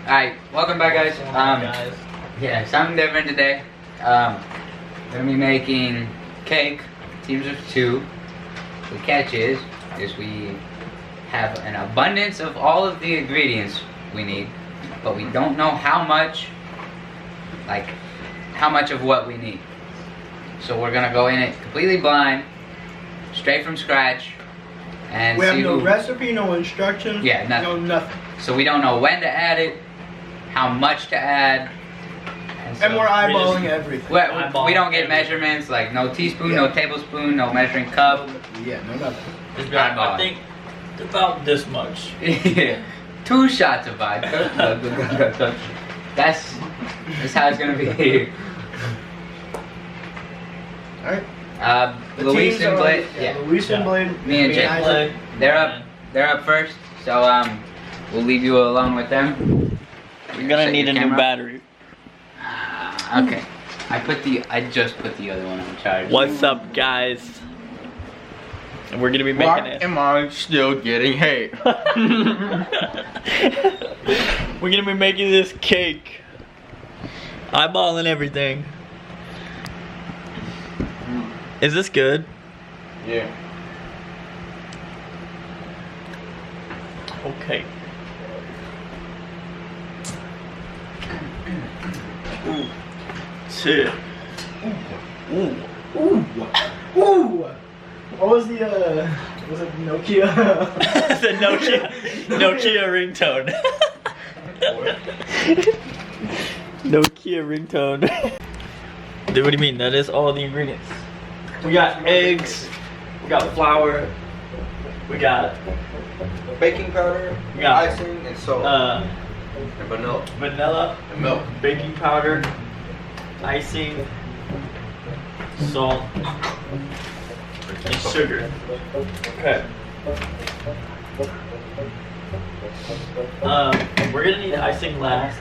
Alright, welcome back, guys. Guys. Yeah, something different today. Gonna be making cake, teams of 2. The catch is we have an abundance of all of the ingredients we need, but we don't know how much of what we need. So we're gonna go in it completely blind, straight from scratch, and we see have no who, recipe, no instructions, yeah, nothing. no nothing. So we don't know when to add it, how much to add, And we're eyeballing everything. we don't get measurements, like no teaspoon, no tablespoon, no measuring cup. Yeah, no nothing. I think about this much. Yeah. 2 shots of vodka. That's how it's gonna be. Alright. Luis and Blade, yeah. Luis and Blade. Me and Jake. Blade. They're up first. So we'll leave you alone with them. You're gonna need a new battery. Okay. I just put the other one on charge. What's up, guys? And we're gonna be making it. Am I still getting hate? We're gonna be making this cake. Eyeballing everything. Is this good? Yeah. Okay. Ooh. Shit. Ooh. Ooh. Ooh. What was the was it Nokia? The Nokia ringtone. Nokia ringtone. Dude, what do you mean? That is all the ingredients. We got eggs, we got flour, we got Baking powder, We got, icing, and salt. and vanilla. vanilla, And milk. baking powder, icing, salt, and sugar. Okay. We're gonna need icing last.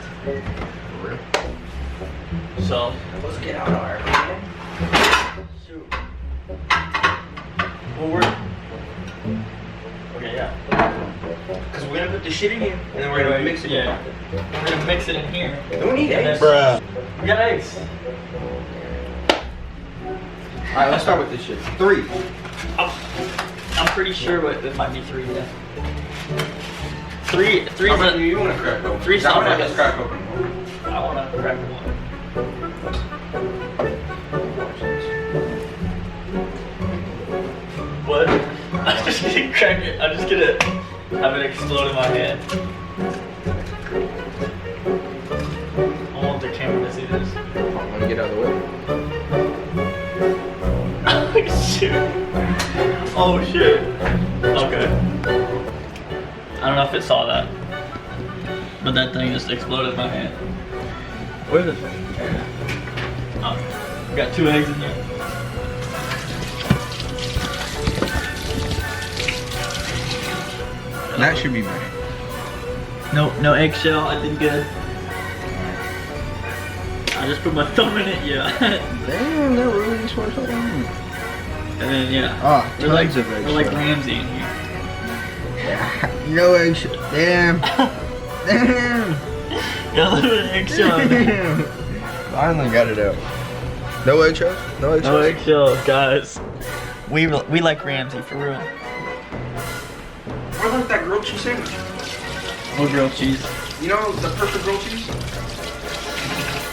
So Let's get out of our. shoot. Well, we're okay. Yeah. Because we're gonna put the shit in here, and then we're gonna mix it. Yeah. We're gonna mix it in here. Don't we need And eggs? then- We got eggs. Alright, let's start with this shit. 3. I'm pretty sure it might be 3. Yeah. 3. How about you want to crack open? 3 I want to sound crack open. I wanna crack one. What? I'm just gonna crack it. I'm just gonna have it explode in my hand. I want the camera to see this. I want to get out of the way. Oh shit. Oh shit. Okay. I don't know if it saw that. But that thing just exploded in my hand. Where's it? Oh, we got 2 eggs in there. That should be better. No eggshell. I did good. I just put my thumb in it. Yeah. Damn, that really sort of. And then yeah. Oh, We're like tons of eggs. we're like Ramsey in here. No eggs. Damn. Damn. Got a little bit of eggshell. in there. Damn. Finally got it out. No eggshells? No eggshells? No eggshells, guys. We like Ramsey for real. I like that grilled cheese sandwich. No grilled cheese. You know the perfect grilled cheese?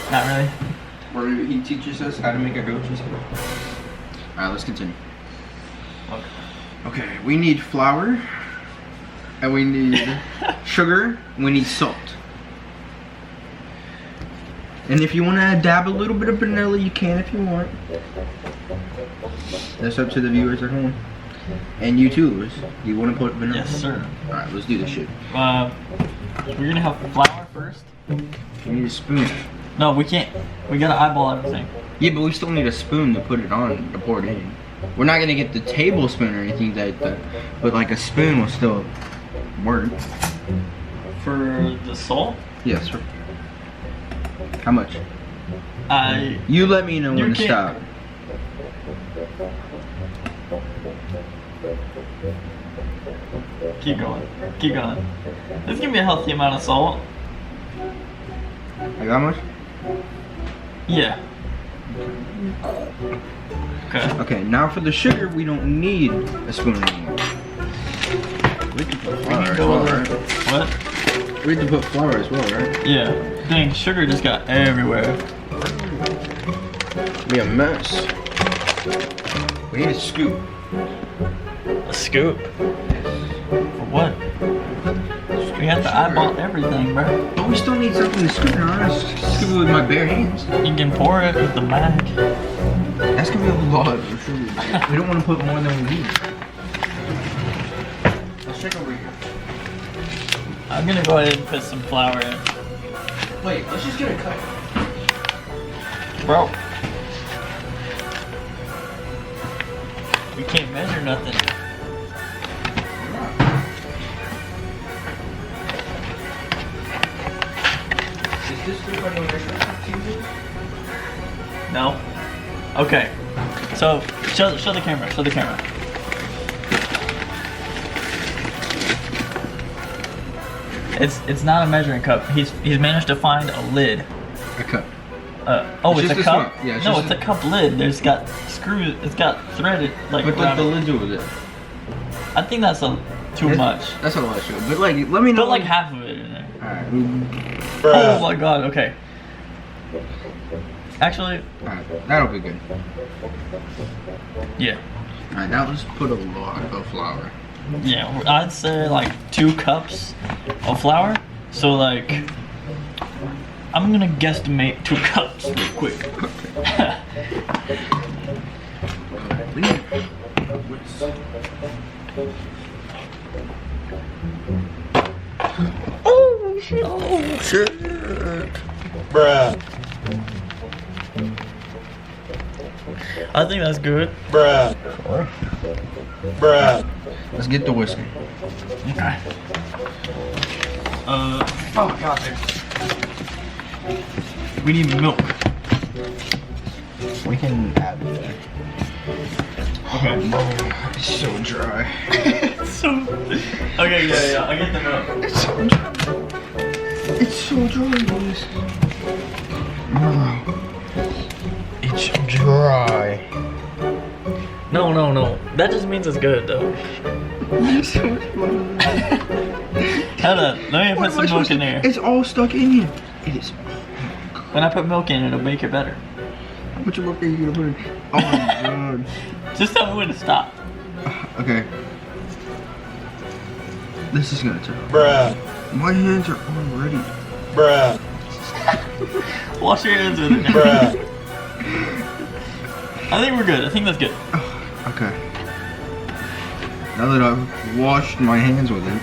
Not really. Where he teaches us how to make a grilled cheese sandwich. Alright, let's continue. Okay, we need flour. And we need sugar. And we need salt. And if you want to dab a little bit of vanilla, you can if you want. That's up to the viewers at home. And you too, Louis. Do you want to put vanilla? Yes, sir. Alright, let's do this shit. We're gonna have flour first. We need a spoon. No, we can't. We gotta eyeball everything. Yeah, but we still need a spoon to put it on, to pour it in. We're not gonna get the tablespoon or anything like that, but like a spoon will still work. For the salt, Yes, sir. How much? I You let me know You when to can't- stop. keep going. Keep going. This give me a healthy amount of salt. Like that much? Yeah. Okay. Okay, now for the sugar, we don't need a spoon anymore. We can put flour as well, right? What? We have to put flour as well, right? Yeah. Dang, sugar just got everywhere. Be a mess. We need a scoop. A scoop? For what? We have to eyeball everything, bro. But we still need something to scoop it on. Let's scoop it with my bare hands. You can pour it with the bag. That's gonna be a lot of sugar. We don't want to put more than we need. Let's check over here. I'm gonna go ahead and put some flour in. Wait, let's just get a cup. Bro. We can't measure nothing. Is this still like a restaurant TV? No? Okay. So, show the camera, show the camera. It's not a measuring cup. He's managed to find a lid. A cup. Oh, It's it's a just cup? this one. Yeah, it's no, just it's a cup lid. There's got screws, it's got threaded, like, But around the it. lid's over there. I think that's too much. That's a lot of sugar. But like, let me know. Put like half of it in there. Alright. Oh my god, okay. Actually, Alright, that'll be good. yeah. Alright, now let's put a lot of flour. Yeah, I'd say like 2 cups of flour. So like, I'm gonna guesstimate 2 cups real quick. Oh shit! Oh shit! Bruh. I think that's good. Bruh. Bruh. Let's get the whiskey. Okay. Oh god. We need milk. We can add it there. Okay. It's so dry. So. Okay, yeah, I'll get the milk. It's so dry. It's so dry, boys. It's dry. No. That just means it's good though. It's so dry. Hold on, let me put some milk in there. It's all stuck in here. It is. When I put milk in, it'll make it better. How much milk are you gonna put in? Oh my god. Just tell me when to stop. Okay. This is gonna turn. Bruh. My hands are already. Bruh. Wash your hands with it. Bruh. I think we're good. I think that's good. Okay. Now that I've washed my hands with it.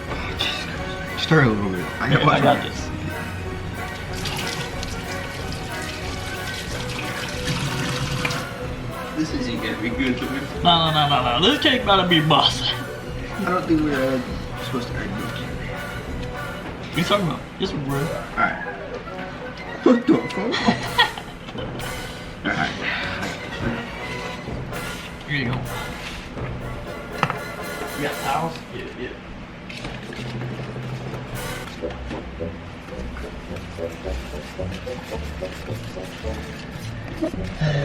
Oh, Jesus Christ. Stir a little bit. Here, I got this. This isn't gonna be good to me. No. This cake better be boss. I don't think we're supposed to add milk. What are you talking about? Yes, we're. Alright. What the fuck? Alright. Here you go. You got towels? Yeah.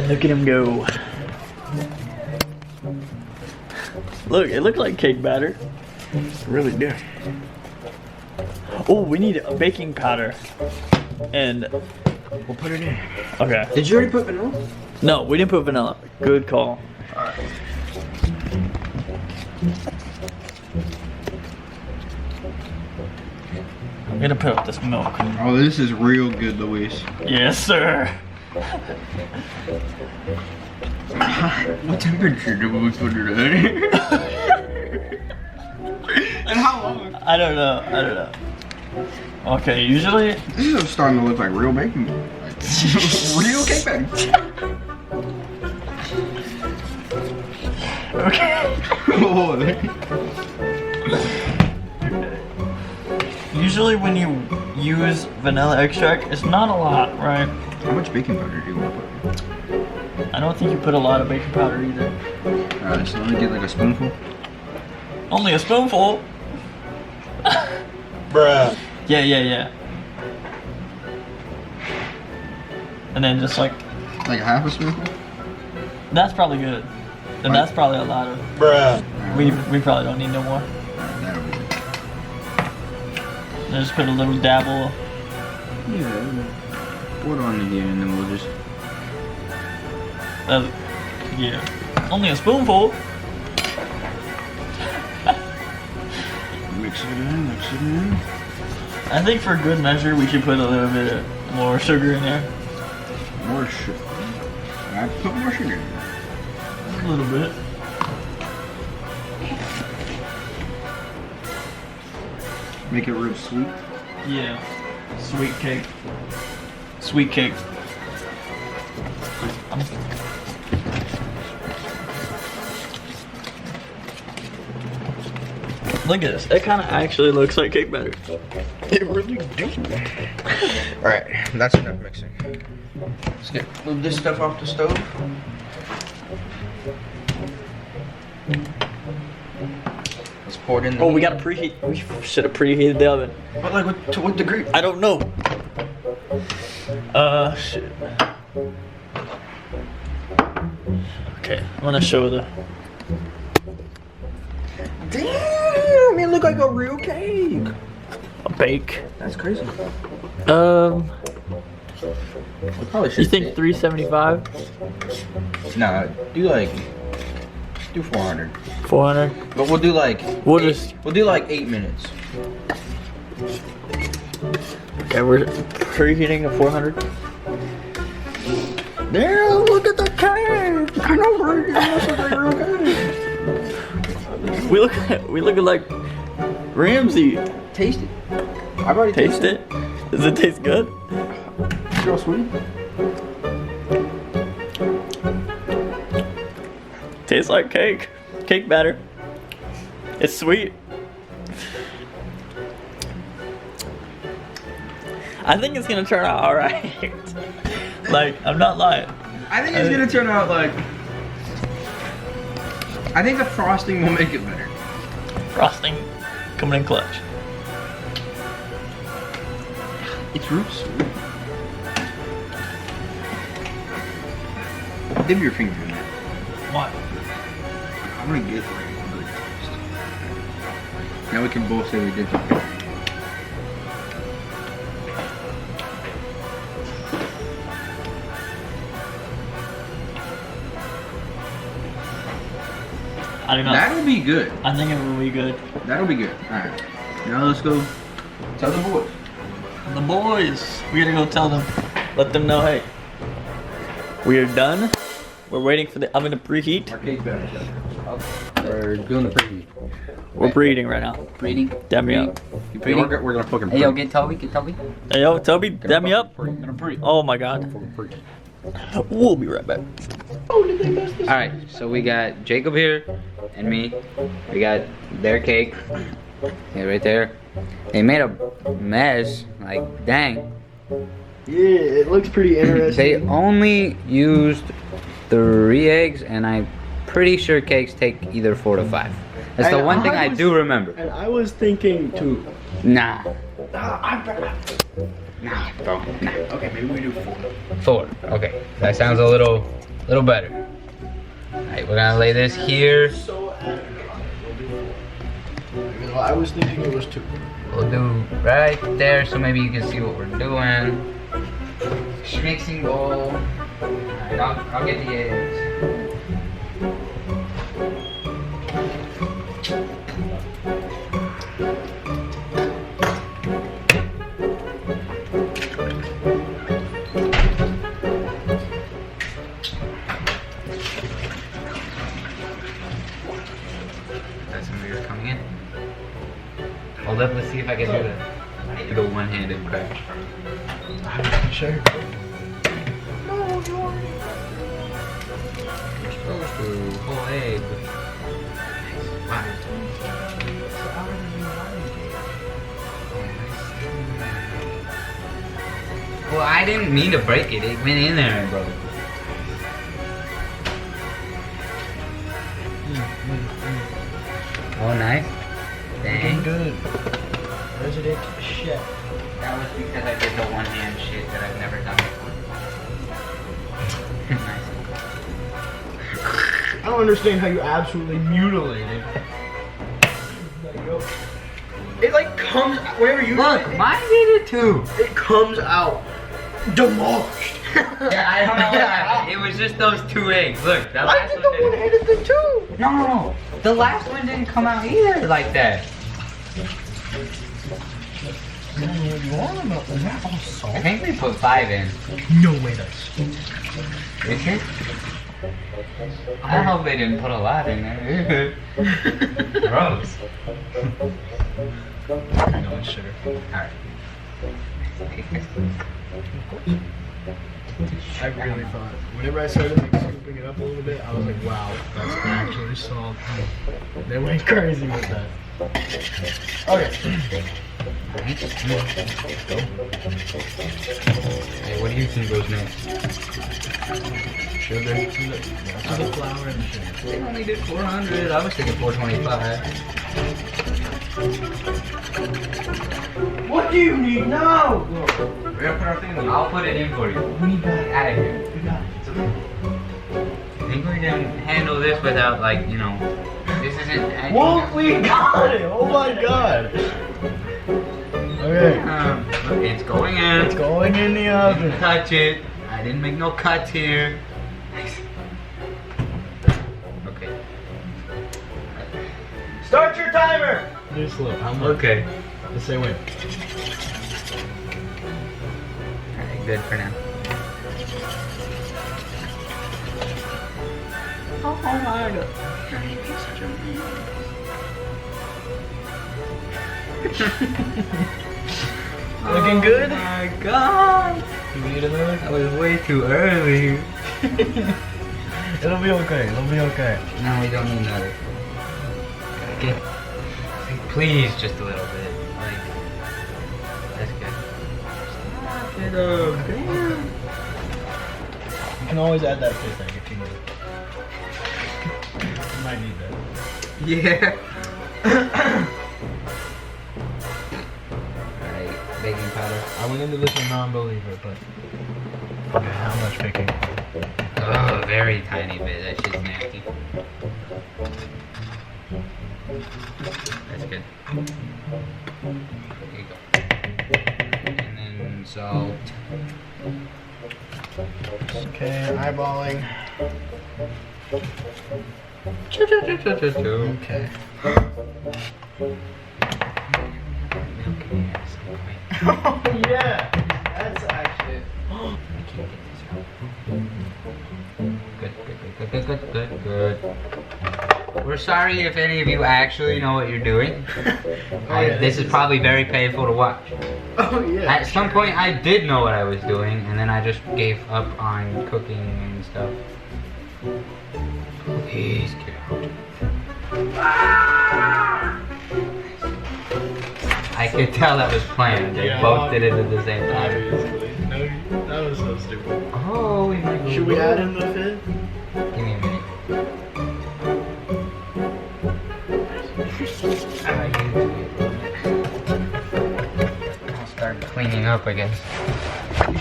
Look at him go. Look, it looked like cake batter. It really do. Oh, we need a baking powder. And We'll put it in. okay. Did you already put vanilla? No, we didn't put vanilla. Good call. Alright. I'm gonna put up this milk. Oh, this is real good, Luis. Yes, sir. What temperature do we put it at? And how long? I don't know. Okay, usually. This is starting to look like real baking. Like, real cake baking. Okay. Usually when you use vanilla extract, it's not a lot, right? How much baking powder do you want to put? I don't think you put a lot of baking powder either. Alright, so let me get like a spoonful. Only a spoonful. Bruh. Yeah. and then just like Like a half a spoonful? that's probably good. And that's probably a lot of. Bruh. We probably don't need no more. That'll be good. And just put a little dabble. Yeah. Pour it on here and then we'll just. Yeah, only a spoonful. Mix it in, mix it in. I think for good measure, we should put a little bit more sugar in there. More sugar. I put more sugar in there. A little bit. Make it real sweet. Yeah. Sweet cake. Sweet cake. Look at this. It kind of actually looks like cake batter. It really do. Alright, that's enough mixing. Let's move this stuff off the stove. Let's pour it in the Oh, we gotta preheat. We should have preheated the oven. But like to what degree? I don't know. Shit. Okay, I'm gonna show the. Damn, it look like a real cake. A bake. That's crazy. We Probably You should. think 375? Nah, do 400. 400? But we'll do like We'll eight- just- we'll do like 8 minutes. Okay, we're preheating at 400. Damn, look at the cake! I know, bro. It looks like a real cake. We look like Ramsey. Taste it. I've already Taste tasted it. Does it taste good? It's real sweet. Tastes like cake. Cake batter. It's sweet. I think it's gonna turn out alright. Like, I'm not lying. I think it's gonna turn out like. I think the frosting will make it better. Frosting coming in clutch. It's real sweet. Dip your finger in that. What? I'm gonna get like a good taste. Now we can both say we did something. I don't know. That'll be good. I think it will be good. That'll be good. Alright. Now let's go tell the boys. The boys, we gotta go tell them. Let them know, hey, we are done. We're waiting for the oven to preheat. Our cake batter. We're doing the preheat. We're preheating right now. Preheating? Dab me up. You preheating? We're gonna fucking. Hey, yo, get Toby. Hey, yo, Toby, dab me up. Gonna pre. Oh my god. We'll be right back. Alright, so we got Jacob here and me. We got their cake. Yeah, right there. They made a mess. Like, dang. Yeah, it looks pretty interesting. They only used 3 eggs, and I'm pretty sure cakes take either 4 to 5. That's the And one thing I was- do remember. And I was thinking 2. Nah. Nah, bro. Nah. Okay, maybe we do 4. 4. Okay. That sounds a little better. Alright, we're gonna lay this here. So I was thinking it was 2. We'll do right there so maybe you can see what we're doing. Mixing bowl. Alright, I'll get the eggs. That's some weird coming in. Hold up, let's see if I can do the one-handed crack. Sure. You're supposed to whole egg. Wow. Well, I didn't mean to break it. It went in there and broke. Oh, nice. Dang. Good. Resident chef. That was because I did the one-hand shit that I've never done before. I don't understand how you absolutely mutilated. It like comes whenever you Look, do it, mine did it too. it comes out demolished. Yeah, I don't know what happened. It was just those 2 eggs. Look, the I last did one the didn't. one-handed thing too. No. The last one didn't come out either like that. You want them? Is that all salt? I think we put 5 in. No way that's. Is it? I hope they didn't put a lot in there. Gross. I know it's sugar. Alright. I really thought. Whenever I started like scooping it up a little bit, I was like, wow, that's actually salt. They went crazy with that. Okay. Hey, what do you think goes next? Sugar. Yeah, to the flour and the sugar. They only did 400. I was thinking 425. What do you need now? We're gonna put our thing in. I'll put it in for you. We need that out of here. We got it. I think we can handle this without, like, you know, this isn't. Well, we got it! Oh my god! Okay. It's going in. It's going in the oven. Touch it. I didn't make no cuts here. Okay. Start your timer! Do slow. How much? Okay. Let's say when. Alright, good for now. Oh my god. Looking good? Oh my god. You need another? That was way too early. It'll be okay. It'll be okay. No, we don't need another. Okay. Please, just a little bit. Like, that's good. Stop it up. Damn. You can always add that fish egg if you need it. You might need that. Yeah. Alright, baking powder. I went into this a non-believer, but okay, how much baking? Oh, very tiny bit. That shit's nasty. That's good. There you go. And then salt. Okay, eyeballing. Okay. Oh yeah, that's actually. I can't get this out. Good. We're sorry if any of you actually know what you're doing. This is probably very painful to watch. Oh yeah. At some point, I did know what I was doing, and then I just gave up on cooking and stuff. Please get out. I could tell that was planned. They both did it at the same time. Obviously. No, that was so stupid. Oh, we might. Should we add in the fifth? Give me a minute. I'll start cleaning up, I guess.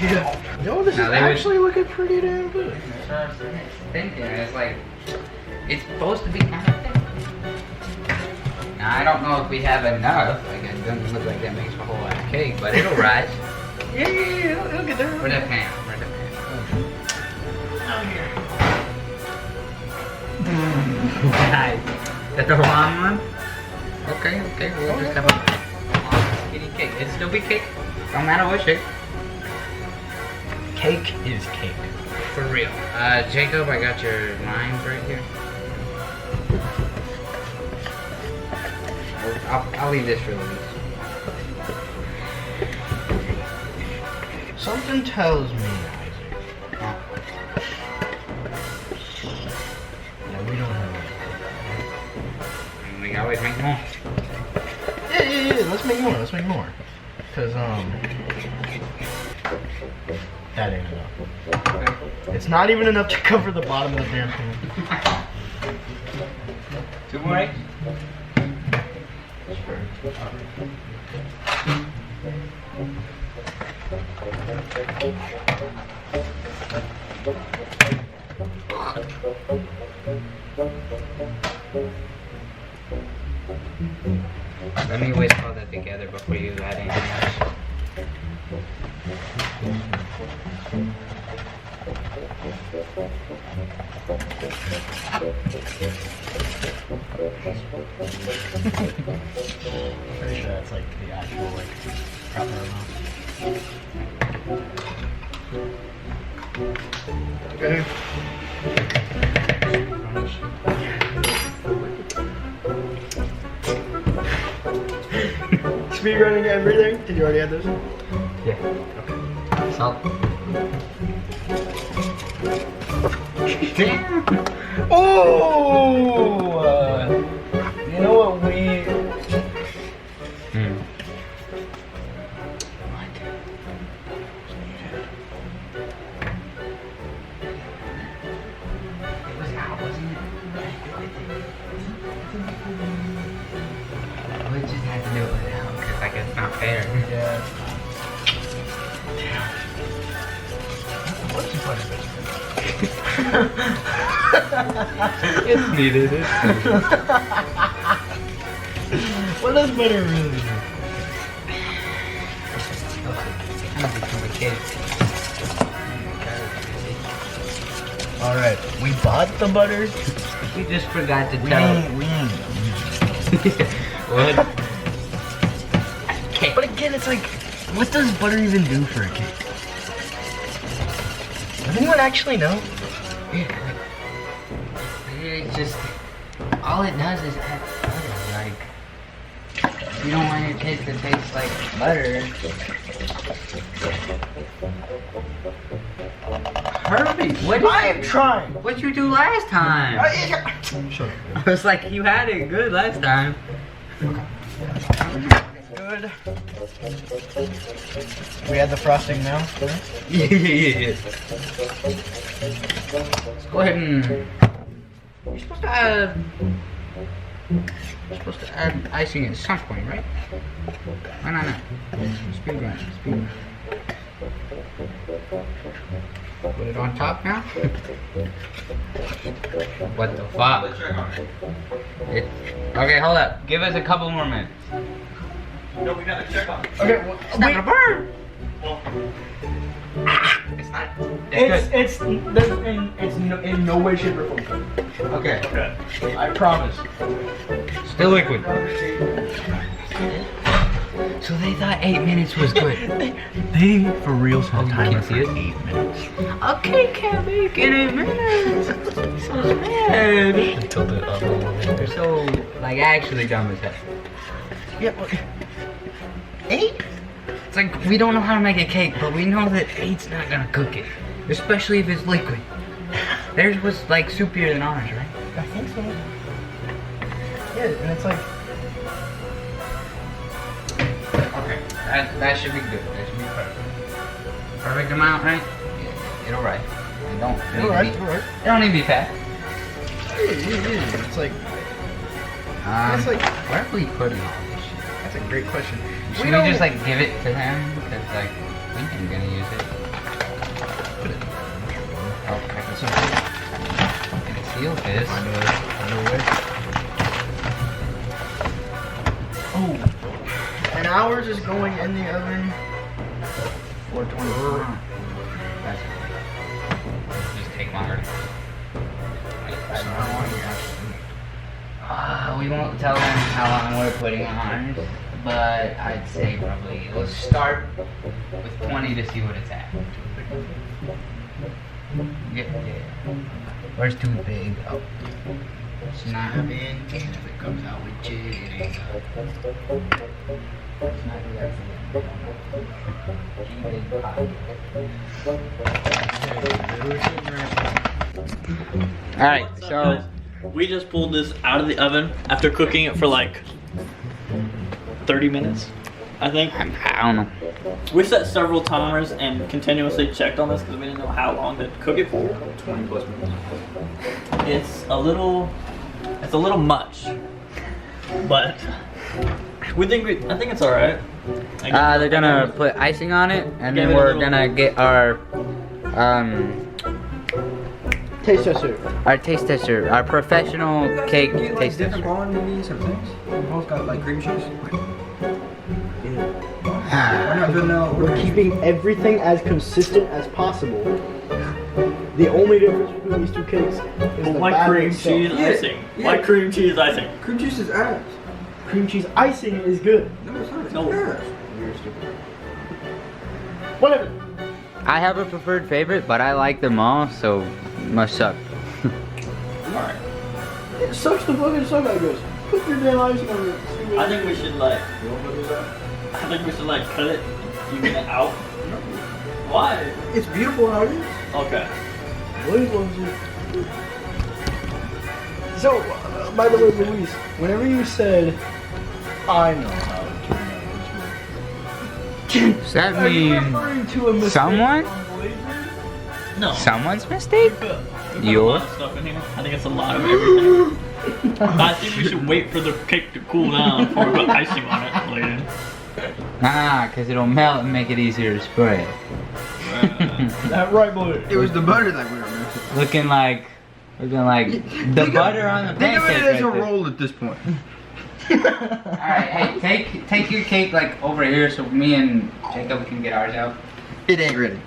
Yeah. No, this Now is they would- actually looking pretty damn good. That's what I was thinking. It's like, it's supposed to be kind of thick. Now, I don't know if we have enough. Like, it doesn't look like that makes a whole lot of cake, but it'll rise. Yeah, it'll get there. Where's that pan? Where's that Down here. pan? Nice. That the wrong one? Okay, we'll just have a skinny cake. It'll still be cake. Don't matter what shape. Cake is cake. For real. Jacob, I got your lines right here. I'll leave this for Louise. Something tells me, Isaac. Yeah, we don't have We can always make more. it. Yeah. Let's make more. Cause that ain't enough. It's not even enough to cover the bottom of the damn pan. 2 more eggs? Let me whisk all that together before you add anything else. Pretty sure that's like the actual like proper amount. Okay. Speed running everything? Did you already have those? Yeah. Okay. Salt. Damn. Oh! You know what we... We just had to do it without, because like it's not fair. Yeah. What's your It's needed. It's needed. What does butter really do? Alright, we bought the butter. We just forgot to We tell. ain't. What? But again, it's like, what does butter even do for a cake? Does anyone actually know? Yeah, it's just all it does is add butter. Like you don't want your cake to taste like butter. Herbie, what I am trying. what'd you do last time? Sure. I was like, you had it good last time. Good. We had the frosting now. Yeah. Let's go ahead and. You're supposed to add icing at some point, right? Why not? Speed run. Put it on top now. What the fuck? Okay, hold up. Give us a couple more minutes. No, we gotta check on it. Okay, well, It's not gonna burn. Well, It's not. it's in no way, shape, or form. Okay. okay. I promise. Still liquid. So they thought 8 minutes was good. They for real Oh, you can't see it? 8 minutes. Okay, can't make it 8 minutes. So mad. Tilt it up a little bit. They're so like actually dumb as hell. Yeah, well, 8? It's like we don't know how to make a cake, but we know that 8's not gonna cook it, especially if it's liquid. Theirs was like soupier than ours, right? I think so. Yeah, and it's like, Okay, that should be good. That should be perfect. Perfect amount, right? Yeah, it'll right. It don't need to be. alright. It don't need to be fat. It's like, It's like- where are we putting all this shit? that's a great question. Should we just like give it to them? Because like we ain't gonna use it. Put it. Oh, I can seal this. Find a way. Oh, and ours is going in the oven for 24. That's just take longer. We won't tell them how long we're putting on, but I'd say probably let's start with 20 to see what it's at. Yeah. Where's too big? Oh. It's not in, and if it comes out with jig, it ain't good. Let's not do that again. Alright, so We just pulled this out of the oven after cooking it for like 30 minutes, I think. I don't know. We set several timers and continuously checked on this because we didn't know how long to cook it for. 20 plus minutes. It's a little much, but I think it's all right. They're gonna put icing on it, and then Give it a we're little- gonna get our taste tester. Our taste tester, our professional cake taste tester. quantities of things. We both got like cream cheese. We're not good now. We're keeping everything as consistent as possible. The only difference between these two cakes is the White batter cream itself. cheese icing. White cream cheese icing. Cream cheese is ass. Cream cheese icing is good. No, it's not. It's No. ass. Whatever. I have a preferred favorite, but I like them all, so it must suck. Alright. It sucks the fucking suck, I guess. Put your damn icing on it. I think we should like cut it, even it out. Why? It's beautiful how it is. Okay. Luis loves it. So, by the way, Luis, whenever you said, I know how to make Does that are you mean referring to a mistake someone? on Blazers? No. Someone's mistake? We put a Yours? lot of stuff in here. I think it's a lot of everything. I think we should wait for the cake to cool down before we put icing on it later. Ah, because it'll melt and make it easier to spread. That right, boy. It was the butter that we were missing. Looking like the butter on the Think of pancake. it as a right there. roll at this point. Alright, hey, take your cake like over here so me and Jacob can get ours out. It ain't ready.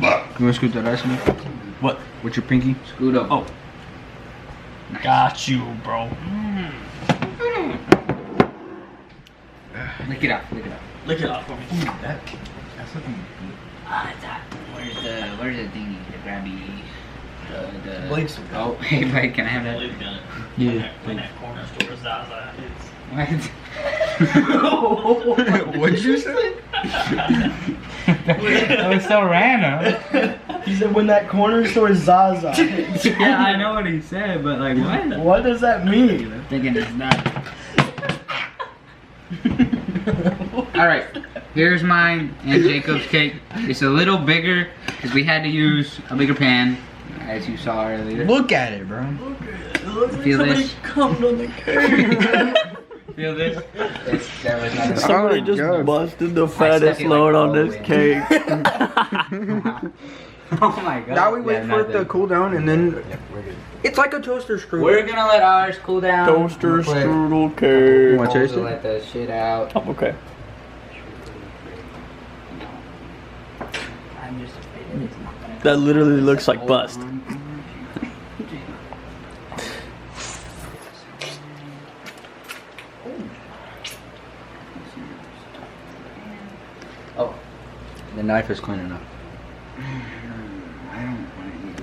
You wanna scoop that ice in? What? With your pinky? Scoot up. Oh. Nice. Got you, bro. Lick it up, lick it up. Lick it off for me. That's looking good. Ah, it's hot. Where's the thingy, the grabby, the Blake's. Oh, hey Blake, can I have that? Blake's got it. Yeah. When that corner store Zaza hits. What? What'd you say? That was so random. He said when that corner store Zaza. Yeah, I know what he said, but like what? What does that mean? I'm thinking it's not. Alright, here's mine and Jacob's cake. It's a little bigger because we had to use a bigger pan, as you saw earlier. Look at it, bro. Feel this? Coming on the cake. Feel this? That was not Somebody my just God. busted the stuck fattest it, like, load all on the this way in. cake. Oh my god. Now we wait Yeah, for it to nothing. cool down and then it's like a toaster screw. We're gonna let ours cool down. Toaster We'll put- strudel You cake. want to taste we'll it? let the shit out. Oh, okay. I'm just afraid it's not gonna That literally looks like bust. Oh, The knife is clean enough. I don't want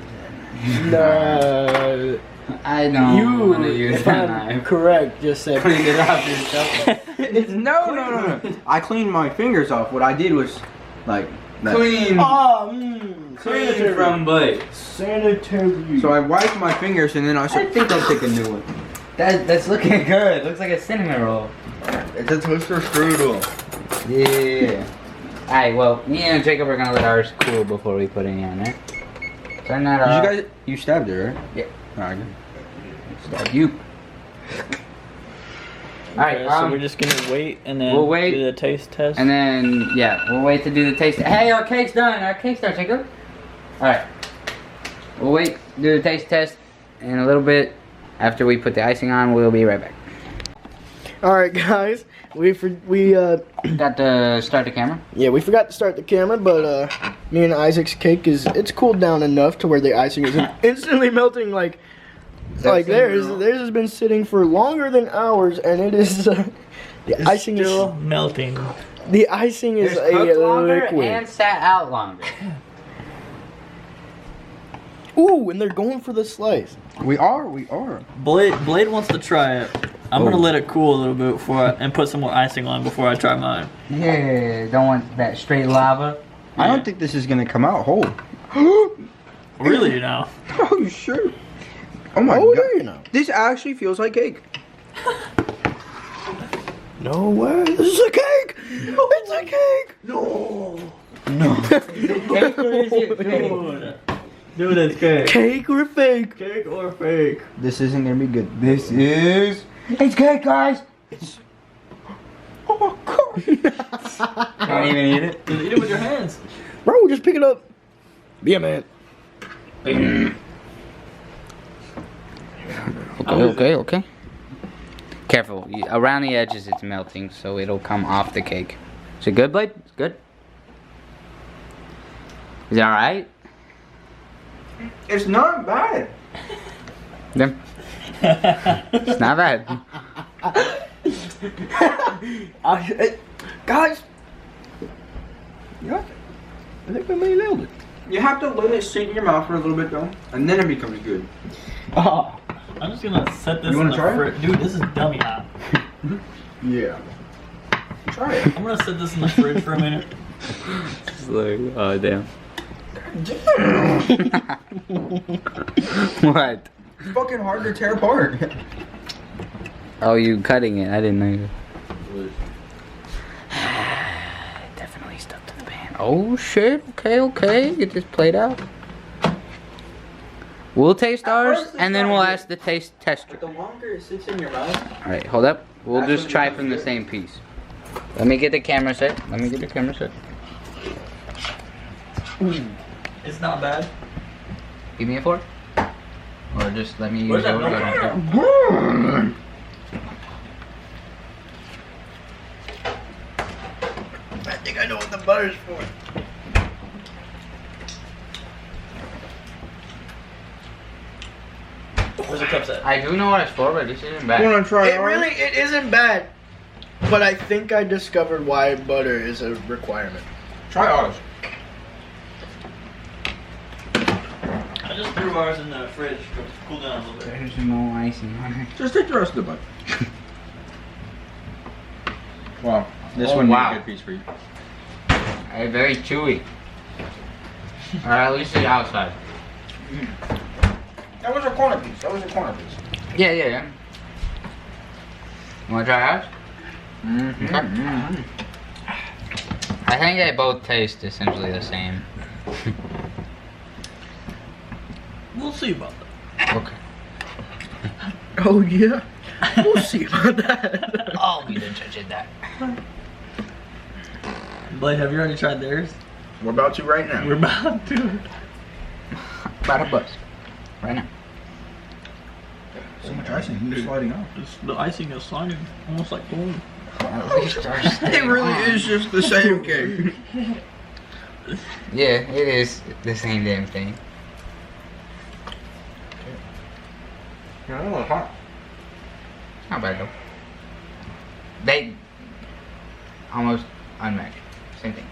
to use that. No. I don't want to use if that I'm knife. correct, just said. Clean it up yourself. No. I cleaned my fingers off. What I did was like that. Clean. Clean Clean from butt. sanitary. So I wiped my fingers and then I said, I think I'll take a new one. That's looking good. Looks like a cinnamon roll. It's a toaster strudel. Yeah. Alright, well, me and Jacob are gonna let ours cool before we put any on there. Turn that off. You stabbed it, right? Yeah. Alright. Stab you. Alright, Okay, so we're just gonna wait and then we'll wait. do the taste test. And then, yeah, we'll wait to do the taste. Hey, our cake's done. Our cake's done, Jacob. Alright. We'll wait, do the taste test in a little bit. After we put the icing on, we'll be right back. All right, guys. We Got to start the camera. yeah, we forgot to start the camera, but me and Isaac's cake it's cooled down enough to where the icing isn't instantly melting like theirs. Theirs has been sitting for longer than ours, and it is the It's icing still is melting. the icing is It's cooked a longer liquid. and sat out longer. Ooh, and they're going for the slice. We are. Blade wants to try it. I'm gonna let it cool a little bit and put some more icing on before I try mine. Yeah, don't want that straight lava. I don't think this is gonna come out whole. Really now? Oh, you sure? Oh my Oh, god. yeah, you know. This actually feels like cake. No way. This is a cake. It's a cake. No. Cake or is it fake? Dude, it's cake. Cake or fake? Cake or fake? This isn't gonna be good. This is. It's cake, guys. Oh my god. Can't even eat it. Just eat it with your hands. Bro, just pick it up. Be a man. Okay. Careful. Around the edges it's melting, so it'll come off the cake. Is it good, Blade? It's good? Is it alright? It's not bad. Yeah. It's not bad. Guys, yeah, I think we may have nailed it. You have to let it sit in your mouth for a little bit though, and then it becomes good. Oh, I'm just gonna set this You in wanna the try it? fridge. Dude, this is dummy hot. Yeah. Try it. I'm gonna set this in the fridge for a minute. Just like, oh damn. What? It's fucking hard to tear apart. Oh, you cutting it? I didn't know. You. Definitely stuck to the pan. Oh shit. Okay. Get this plate out. We'll taste ours, first it's and then not we'll good. ask the taste tester. But the longer it sits in your mouth, All right, hold up. We'll That's just when try it from the becomes same piece. Let me get the camera set. It's not bad. Give me a fork. Or just let me use Where's that yours. milk? I think I know what the butter's for. Where's the cup set? I do know what it's for, but this isn't bad. wanna try It isn't bad, but I think I discovered why butter is a requirement. Try ours. I just threw ours in the fridge to cool down a little bit. There's no icing on it. Just take the rest of the butter. Wow. This Oh, one wow. be a good piece for you. Very chewy. Or at least the outside. That was a corner piece. Yeah. You wanna try ours? Mm-hmm. I think they both taste essentially the same. We'll see about that. Okay. Oh yeah, we'll see about that. I'll be the judge of that. Blade, have you already tried theirs? We're about to right now. We're about to. About a bus. Right now. So much icing just sliding off. The icing is sliding almost like corn. At least ours It really is just the same cake. Yeah, it is the same damn thing. Yeah, that was hot. Not bad though. They almost unmatched. Same thing.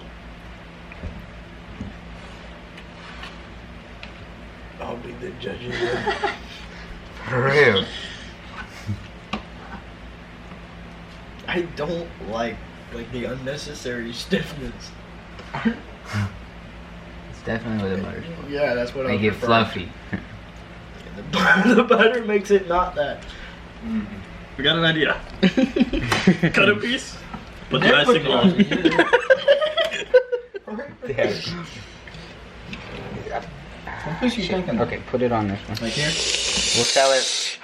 I'll be the judge of that. For real. I don't like the unnecessary stiffness. It's definitely with the butter. Yeah, that's what I Make it prefer. fluffy. The butter makes it not that. We got an idea. Cut a piece. Put the icing on. What piece you thinking? Okay, put it on this one. Like here? We'll sell it.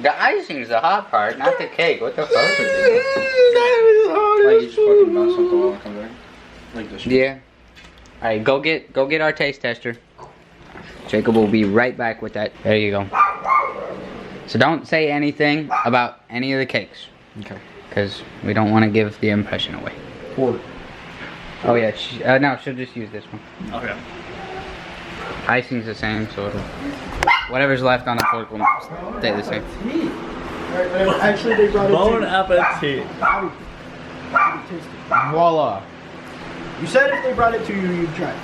The icing's the hot part, not the cake. What the fuck? Like you just fucking bounce something while it comes in. Like this. Yeah. Alright, go get our taste tester. Jacob will be right back with that. There you go. So don't say anything about any of the cakes. Okay. Because we don't want to give the impression away. Pour. Oh yeah, no, she'll just use this one. Okay. Icing's the same, so it'll, whatever's left on the fork will stay the same. Actually, they brought it Bon to appetit. Voila. you. said if they brought it to you, you'd try it.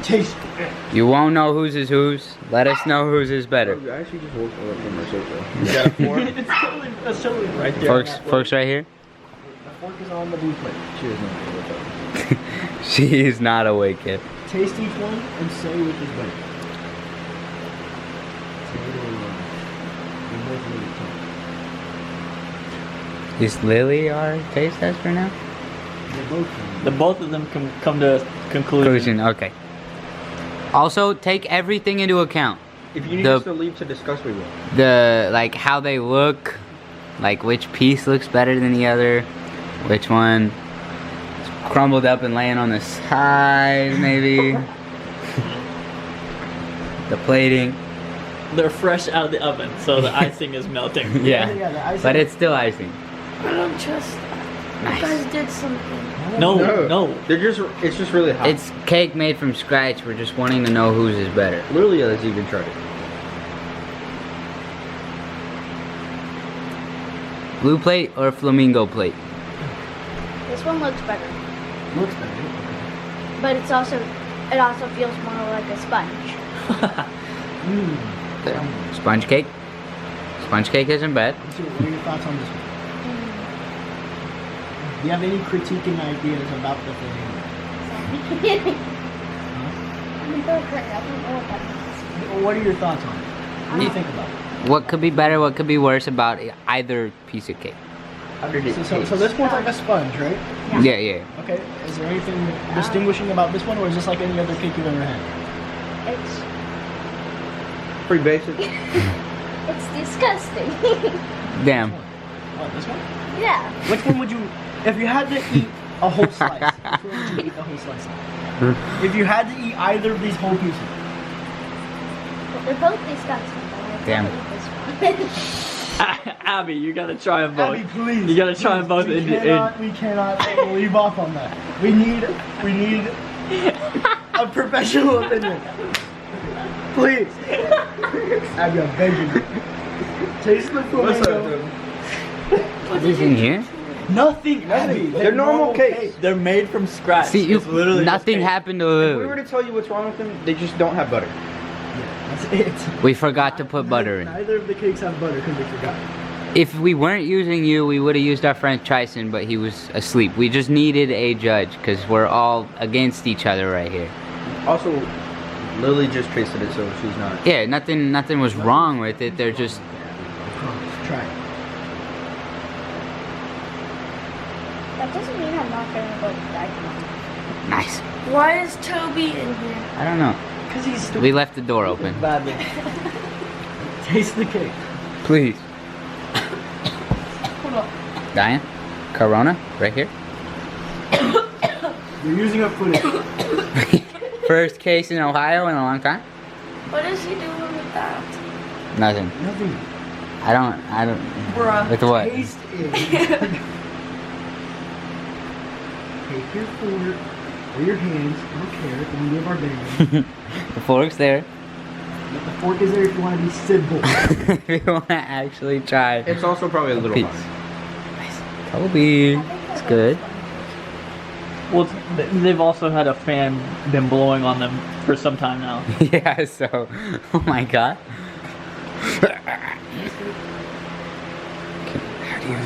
Taste it. You won't know whose is whose. Let us know whose is better. I actually just woke up from my sofa. You got a fork? That's totally Right there. Forks right here. The fork is on the blue plate. Cheers, man. She is not awake yet. Taste each one and say which is better. Is Lily our taste tester now? The both of them come to conclusion. Okay. Also, take everything into account. If you need The- us to leave to discuss, we will. Like how they look, like which piece looks better than the other, which one is crumbled up and laying on the side, maybe. The plating. they're fresh out of the oven, so the icing is melting. Yeah, the icing. but it's still icing. I don't trust that. You guys did something. No. It's just really hot. It's cake made from scratch. We're just wanting to know whose is better. literally, let's even try it. Blue plate or flamingo plate? This one looks better, Looks better. but it also feels more like a sponge. Sponge cake? Sponge cake isn't bad. What are your thoughts on this one? Do you have any critiquing ideas about the flamingo? What are your thoughts on it? What do you think about it? What could be better, what could be worse about either piece of cake? So this one's like a sponge, right? Yeah. Okay. Is there anything distinguishing about this one, or is this like any other cake you've ever had? It's Pretty basic. it's disgusting. Damn. What, this one? Yeah. Which one would you, if you had to eat a whole slice, which one would you eat the whole slice of? If you had to eat either of these whole pieces. Well, they're both disgusting. Damn. Abby, you gotta try them both. Abby, please. You gotta try them both. We cannot leave off on that. We need a professional opinion. Please. Abby, I'm begging you. Taste the flamingo. What is in here? Nothing, Abby. They're normal cakes. They're made from scratch. See, It's literally nothing just cake. happened to If we Lily. were to tell you what's wrong with them, they just don't have butter. That's it. We forgot to put butter in. Neither of the cakes have butter because we forgot. If we weren't using you, we would have used our friend Trison, but he was asleep. We just needed a judge because we're all against each other right here. Also, Lily just tasted it, so she's not. Yeah, nothing was wrong with it. They're just Try it. That doesn't mean I'm not gonna go to diagonal. nice. Why is Toby in here? I don't know. Because he's stupid. We left the door open. Badly. Taste the cake. Please. Hold up. Diane? Corona? Right here? You're using up footage. First case in Ohio in a long time? What is he doing with that? Nothing. Nothing. I don't. Bruh. With what? Taste it. Take your fork or your hands. I don't care. It's the media of our band. The fork's there. But the fork is there if you want to be civil. If you want to actually try. It's also probably a little piece. hot. Toby. It's good. Well, they've also had a fan been blowing on them for some time now. Yeah, so. Oh my god.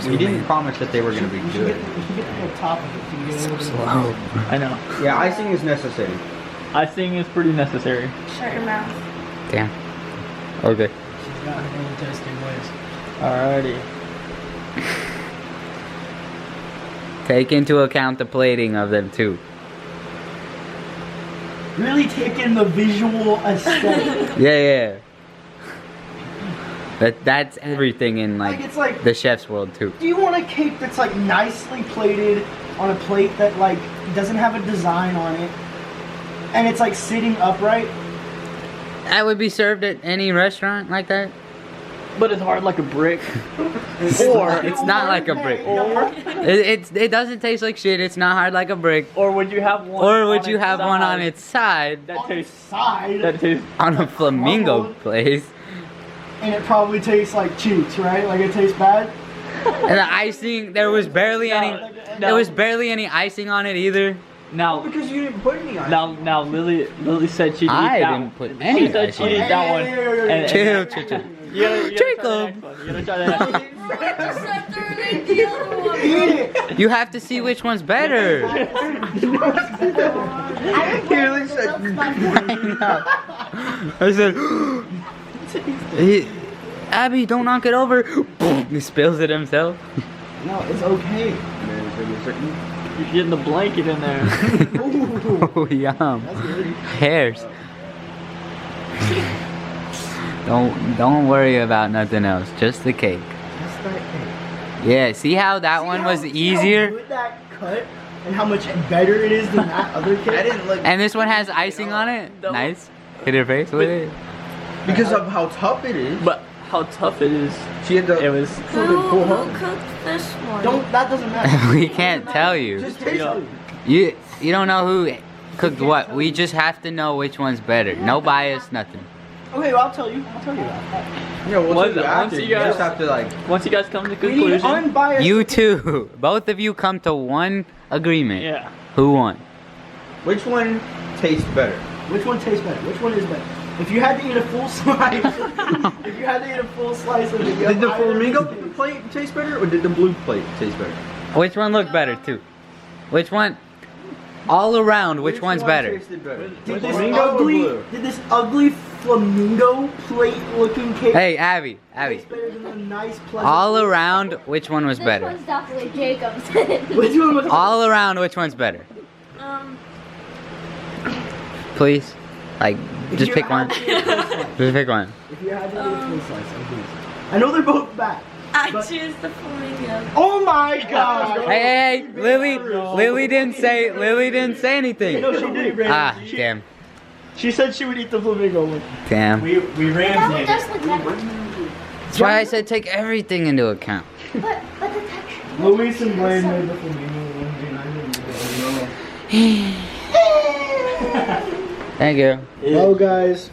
We didn't promise that they were going to be You should good. get to the top of it. So you get a little bit of Slow. I know. Yeah, icing is necessary. Icing is pretty necessary. Shut your mouth. Damn. Okay. She's got her own testing ways. Alrighty. Take into account the plating of them too. Really taking the visual aesthetic. Yeah. That's everything in Like, like it's like, the chef's world too. do you want a cake that's like nicely plated on a plate that like doesn't have a design on it, and it's like sitting upright? That would be served at any restaurant like that. But it's hard like a brick. Or it's not like a brick. It doesn't taste like shit. It's not hard like a brick. Or would you have one? Or would on you its have one on side its side that On tastes the side, that tastes? on a flamingo place? and it probably tastes like cheats, right? Like it tastes bad. And the icing, there was barely any. There was barely any icing on it either. Now, Because you didn't put any on it. now, Lily said she'd eat I that. didn't put any She said icing she'd on eat it. that one. And- Chill. You gotta try the Jacob. next one. You gotta try the next one. Eat it. You have to see which one's better. I Lily said- I said, Abby, don't knock it over. He spills it himself. No, it's okay. You're getting the blanket in there. Oh, yum. That's good. Hairs. Don't worry about nothing else. Just the cake. That's that cake. Yeah, see how that See one how- was see how easier? good that cut and how much better it is than that other cake. I didn't look. And this one has icing on it? No. Nice. Hit her face with it. Because of how tough it is. But how tough it is. She had to. It was. Who cooked this one? That doesn't matter. We can't tell you. Just taste Yeah. it. You don't know who cooked what. We just have to know which one's better. No bias, nothing. Okay, well, I'll tell you that. Yeah, we'll Once- tell you once after. you You guys- just have to like. Once you guys come to We need conclusion. unbiased. You two, both of you come to one agreement. Yeah. Who won? Which one tastes better? Which one tastes better? Which one is better? If you had to eat a full slice, if you had to eat a full slice of it, Did the flamingo plate taste better, or did the blue plate taste better? Which one looked better too? Which one? All around, which one's one better? tasted better? Did this Flamingo or blue? ugly flamingo plate looking cake Hey, Abby, taste better than a nice pleasant all around, which one was This better? one's definitely Jacob's. Which one was All around, which one's better? Please, like, If just you pick had one. to eat a full slice, Just pick one. If you had to eat a full slice of these. I know they're both bad. I But- choose the flamingo. Oh my god! Hey, Lily didn't say anything. No, she did. Ah, damn, She said she would eat the flamingo one. damn. We That one Ramsey. does look better. That's why I said take everything into account. But the texture. Luis and Blaine made the flamingo one. And I didn't. Thank you. Well, guys.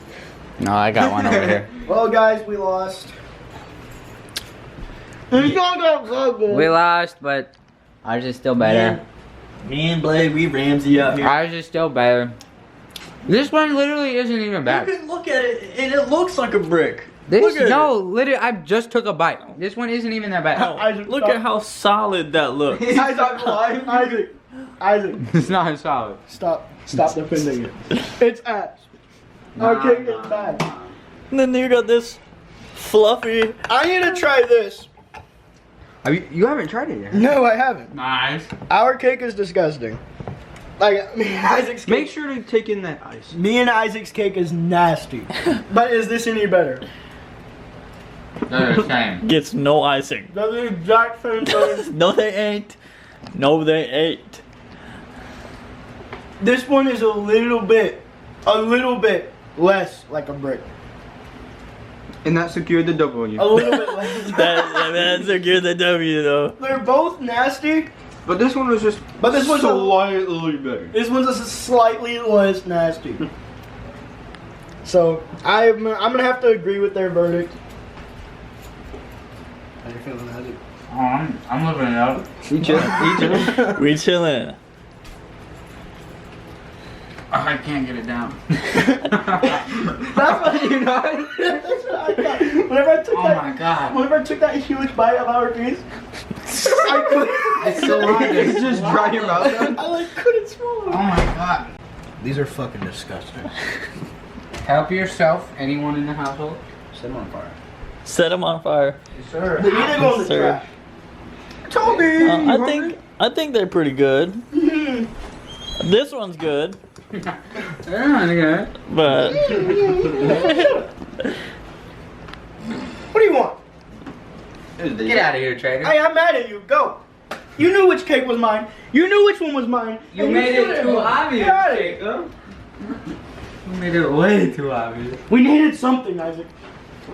No, I got one over here. Well, guys, we lost. It's not that so good. We lost, but ours is still better. Me and Blade, we Ramsey out here. Ours is still better. This one literally isn't even You bad. can look at it, and it looks like a brick. This Look at no, literally, I just took a bite. This one isn't even that bad. Isaac, Look stop. at how solid that looks. Isaac, It's not solid. stop defending it. It's ass. Our cake is bad. And then you got this fluffy. I need to try this. You haven't tried it yet. No, I haven't. Nice. Our cake is disgusting. Like, me and Isaac's cake. Make sure to take in that ice. Me and Isaac's cake is nasty. But is this any better? They're the same. Gets no icing. They're the exact same thing. No, they ain't. No, they ain't. This one is a little bit less like a brick. And that secured the W. A little bit less. That's a good W though. They're both nasty, But this one was just but this one's slightly better. This one's just slightly less nasty. So I'm gonna have to agree with their verdict. How you feeling, Isaac? Oh, I'm living it up. Each other. We chillin'. I can't get it down. That's what you know. That's what I got. Whenever I took Oh that, my god. whenever I took that huge bite of our piece, I couldn't. It's so hard You to just dry your mouth out. I like couldn't swallow. Oh my god. These are fucking disgusting. Help yourself, anyone in the household. Set them on fire. Set them on fire. They need to go in the Sir. trash. Toby. I think they're pretty good. This one's good, Yeah, but What do you want? Get out of here, Trader. Hey, I'm mad at you. Go. You knew which cake was mine. You knew which one was mine. You and made did it too obvious, Get out of here. Jacob. You made it way too obvious. We needed something, Isaac.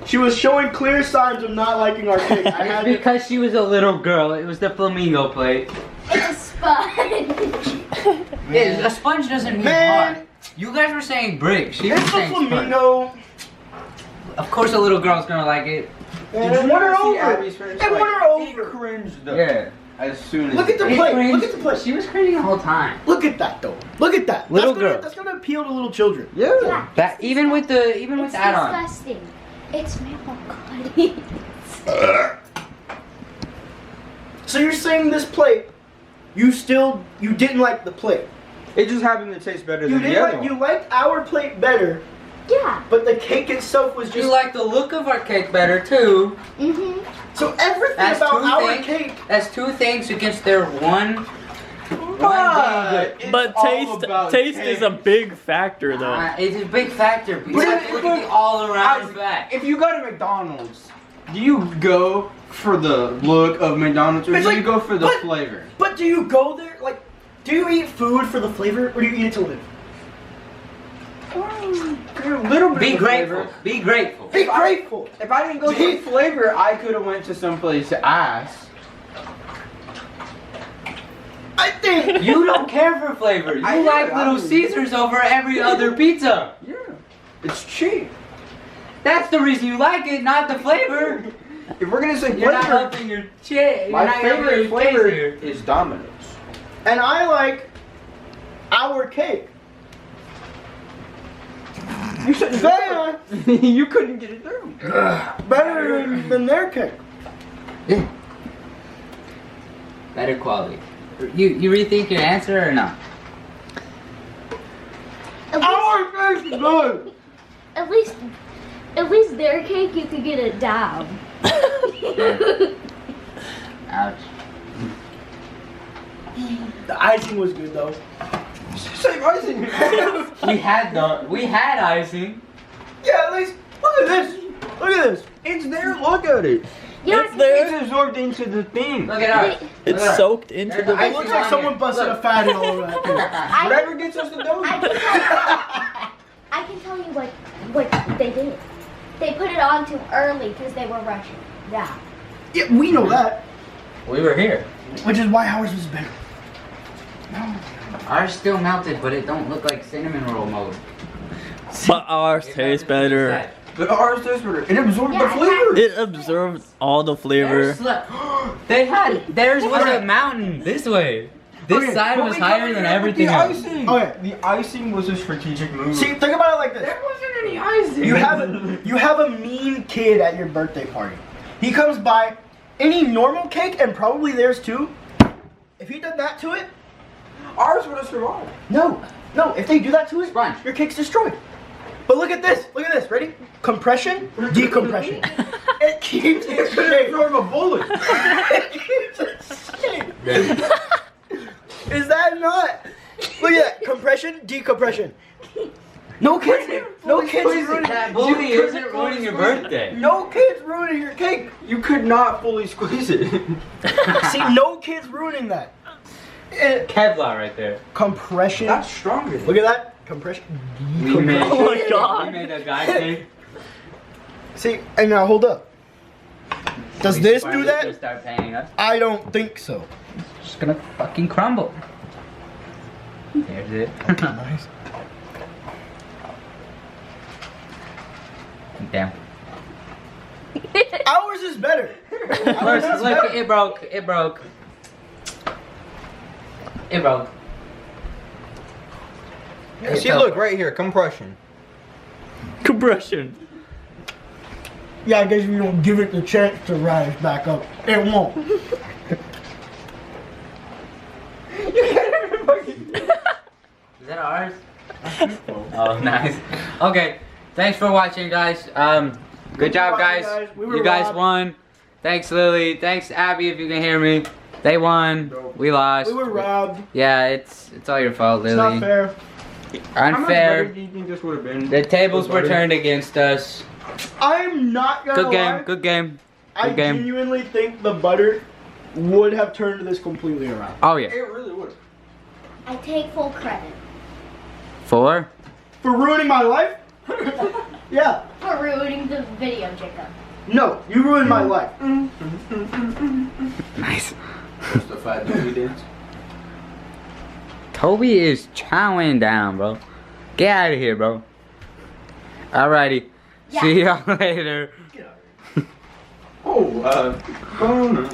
She was showing clear signs of not liking our cake. I had It's to. because she was a little girl. It was the flamingo plate. It's a sponge. Yeah, a sponge doesn't mean Man. hard. You guys were saying brick. She was It's a saying sponge. flamingo. Of course, a little girl's gonna like it. And it won her over. It won her over. Cringed though. Yeah. As soon as Look at the It plate. cringed. Look at the plate. She was cringing the whole time. Look at that though. Look at that. Little that's gonna, girl. That's gonna appeal to little children. Yeah. That even with the It's add-on. disgusting. It's maple So you're saying this plate, you didn't like the plate. It just happened to taste better You than didn't the other like. one. You liked our plate better, Yeah. but the cake itself was You just. like the look of our cake better too. Mhm. So everything That's about two our things. cake. That's two things against their one. But it's but all about taste cake. is a big factor though. It's a big factor. You But have to look at the all-around fact. If you go to McDonald's, do you go for the look of McDonald's or It's do like- you go for the but- flavor? But do you go there like? Do you eat food for the flavor or do you eat it to live? A little bit Be of grateful. flavor. Be grateful. Be grateful. If I didn't go for flavor, I could have went to someplace ass. I think. You don't care for flavor. You I do, like I Little do. Caesars over every other pizza. Yeah. It's cheap. That's the reason you like it, not the flavor. If we're gonna say You're not flavor, helping your chick. my favorite flavor is Domino's. And I like our cake. You said Better, you couldn't get it through. better than their cake. Better quality. You rethink your answer or not? Our cake is good. At least their cake you could get it down. Ouch. The icing was good though. Same icing. We had icing. Yeah, at least look at this. Look at this. It's there. Look at it. Yeah, It's there. It's absorbed into the thing. Look at ours. It's Look at soaked into There's the. ice It looks on like here. someone busted Look. a fatty all over that cake. Whatever gets us the dough. I can tell you what they did. They put it on too early because they were rushing. Yeah. Yeah, we know that. We were here. Which is why ours was better. Ours still melted, but it don't look like cinnamon roll mode. But ours It tastes melted better. inside. But ours tastes better. It absorbed Yeah, the flavor. It absorbed all the flavor. Theirs was a mountain this way. This Okay, side but was we higher covered than it up with everything the else. icing. Okay. The icing was a strategic move. See, think about it like this. there wasn't any icing. You have a mean kid at your birthday party. He comes by any normal cake and probably theirs too. If he did that to it, Ours would have survived. no. If they do that to it, Sponge. your cake's destroyed. But look at this. Ready? Compression, decompression. It keeps its shape. Absorb a bullet. It keeps its shape. Is that not? Look at that. Compression, decompression. No kids ruining That booty isn't ruining your birthday. No kids ruining your cake. You could not fully squeeze it. See, no kids ruining that. Kevlar right there. Compression. That's stronger. Than Look at that. Compression. We made, Oh my God. We made a guy cake. See, and now hold up. Does this do Just that? start paying us. I don't think so. It's gonna fucking crumble. There's it. Nice. Damn. Ours is better. Ours is Look, better. it broke. It broke. It broke. It See, fell. look right here, compression. Compression. Yeah, I guess if you don't give it the chance to rise back up, it won't. Is that ours? Oh, nice. Okay. Thanks for watching, guys. Good job, guys. We were You guys robbed. won. Thanks, Lily. Thanks, Abby, if you can hear me. They won. We lost. We were robbed. Yeah, it's all your fault, It's Lily. not fair. How much better Unfair. do you think this would have been? The tables were turned against us. I'm not gonna Good game. lie. Good game. I Good game. genuinely think the butter would have turned this completely around. Oh yeah. It really would. I take full credit 4. For ruining my life? Yeah. for ruining the video, Jacob. No, you ruined my life. Nice. Just the fat doggy dance. Toby is chowing down, bro. Get out of here, bro. Alrighty. Yeah. See y'all later. Oh, Corona.